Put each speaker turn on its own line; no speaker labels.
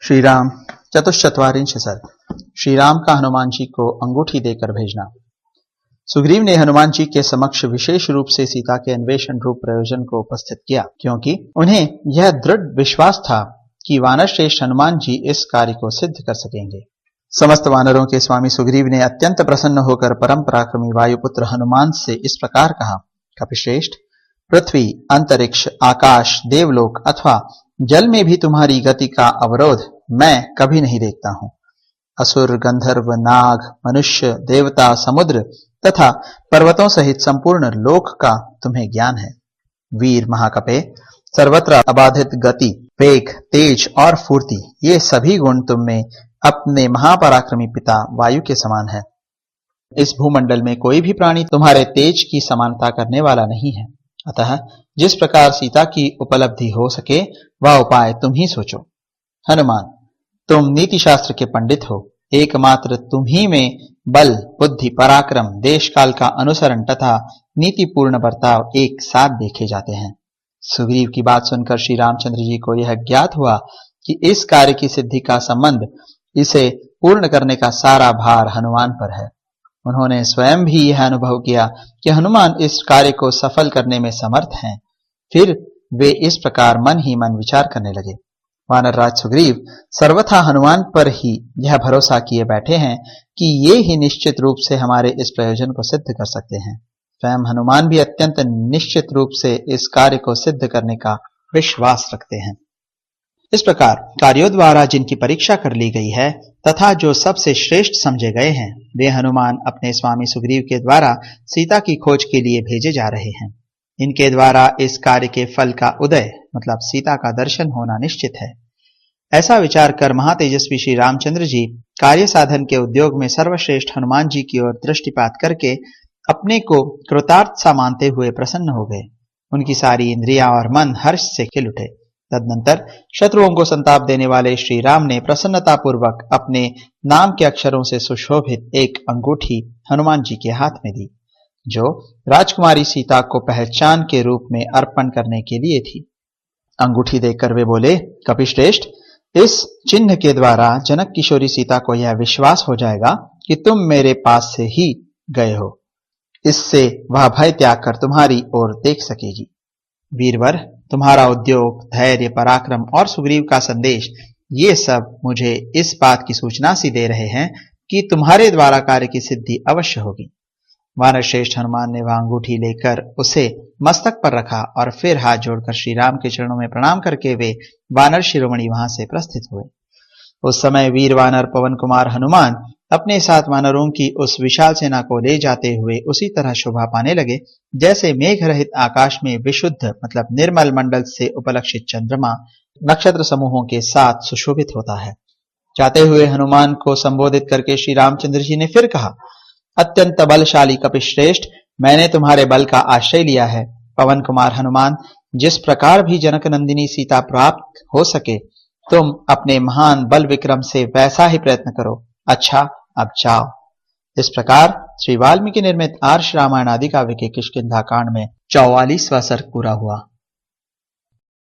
श्री राम चतुश्चत्वारिंश सर्ग। श्री राम का हनुमान जी को अंगूठी देकर भेजना। सुग्रीव ने हनुमान जी के समक्ष विशेष रूप से सीता के अन्वेषण रूप प्रयोजन को उपस्थित किया, क्योंकि उन्हें यह दृढ़ विश्वास था कि वानर श्रेष्ठ हनुमान जी इस कार्य को सिद्ध कर सकेंगे। समस्त वानरों के स्वामी सुग्रीव ने अत्यंत प्रसन्न होकर परम पराक्रमी वायुपुत्र हनुमान से इस प्रकार कहा। कपिश्रेष्ठ, पृथ्वी, अंतरिक्ष, आकाश, देवलोक अथवा जल में भी तुम्हारी गति का अवरोध मैं कभी नहीं देखता हूं। असुर, गंधर्व, नाग, मनुष्य, देवता, समुद्र तथा पर्वतों सहित संपूर्ण लोक का तुम्हें ज्ञान है। वीर, महाकपे, सर्वत्र अबाधित गति, वेग, तेज और फूर्ति, ये सभी गुण तुम में अपने महापराक्रमी पिता वायु के समान है। इस भूमंडल में कोई भी प्राणी तुम्हारे तेज की समानता करने वाला नहीं है। अतः जिस प्रकार सीता की उपलब्धि हो सके वह उपाय तुम ही सोचो। हनुमान, तुम नीति शास्त्र के पंडित हो। एकमात्र तुम ही में बल, बुद्धि, पराक्रम, देश काल का अनुसरण तथा नीतिपूर्ण बर्ताव एक साथ देखे जाते हैं। सुग्रीव की बात सुनकर श्री रामचंद्र जी को यह ज्ञात हुआ कि इस कार्य की सिद्धि का संबंध, इसे पूर्ण करने का सारा भार हनुमान पर है। उन्होंने स्वयं भी यह अनुभव किया कि हनुमान इस कार्य को सफल करने में समर्थ हैं। फिर वे इस प्रकार मन ही मन विचार करने लगे। वानरराज सुग्रीव सर्वथा हनुमान पर ही यह भरोसा किए बैठे हैं कि ये ही निश्चित रूप से हमारे इस प्रयोजन को सिद्ध कर सकते हैं। स्वयं हनुमान भी अत्यंत निश्चित रूप से इस कार्य को सिद्ध करने का विश्वास रखते हैं। इस प्रकार कार्यों द्वारा जिनकी परीक्षा कर ली गई है तथा जो सबसे श्रेष्ठ समझे गए हैं, वे हनुमान अपने स्वामी सुग्रीव के द्वारा सीता की खोज के लिए भेजे जा रहे हैं। इनके द्वारा इस कार्य के फल का उदय मतलब सीता का दर्शन होना निश्चित है। ऐसा विचार कर महातेजस्वी श्री रामचंद्र जी कार्य साधन के उद्योग में सर्वश्रेष्ठ हनुमान जी की ओर दृष्टिपात करके अपने को कृतार्थ सा मानते हुए प्रसन्न हो गए। उनकी सारी इंद्रियां और मन हर्ष से खिल उठे। तदनंतर शत्रुओं को संताप देने वाले श्री राम ने प्रसन्नता पूर्वक अपने नाम के अक्षरों से सुशोभित एक अंगूठी हनुमान जी के हाथ में दी, जो राजकुमारी सीता को पहचान के रूप में अर्पण करने के लिए थी। अंगूठी देखकर वे बोले, कपिश्रेष्ठ, इस चिन्ह के द्वारा जनक किशोरी सीता को यह विश्वास हो जाएगा कि तुम मेरे पास से ही गए हो। इससे वह भय त्याग कर तुम्हारी ओर देख सकेगी। वीरवर, तुम्हारा उद्योग, धैर्य, पराक्रम और सुग्रीव का संदेश, ये सब मुझे इस बात की सूचना सी दे रहे हैं कि तुम्हारे द्वारा कार्य की सिद्धि अवश्य होगी। वानर श्रेष्ठ हनुमान ने वह अंगूठी लेकर उसे मस्तक पर रखा और फिर हाथ जोड़कर श्री राम के चरणों में प्रणाम करके वे वानर शिरोमणि वहां से प्रस्थित हुए। उस समय वीर वानर पवन कुमार हनुमान अपने साथ वानरों की उस विशाल सेना को ले जाते हुए उसी तरह शोभा पाने लगे जैसे मेघ रहित आकाश में विशुद्ध मतलब निर्मल मंडल से उपलक्षित चंद्रमा नक्षत्र समूहों के साथ सुशोभित होता है। जाते हुए हनुमान को संबोधित करके श्री रामचंद्र जी ने फिर कहा, अत्यंत बलशाली कपिश्रेष्ठ, मैंने तुम्हारे बल का आश्रय लिया है। पवन कुमार हनुमान, जिस प्रकार भी जनक नंदिनी सीता प्राप्त हो सके तुम अपने महान बल विक्रम से वैसा ही प्रयत्न करो। अच्छा, अब जाओ। इस प्रकार श्री वाल्मीकि निर्मित आर्ष रामायण आदि काव्य के किष्किंधा कांड में 44वां सर्ग पूरा हुआ।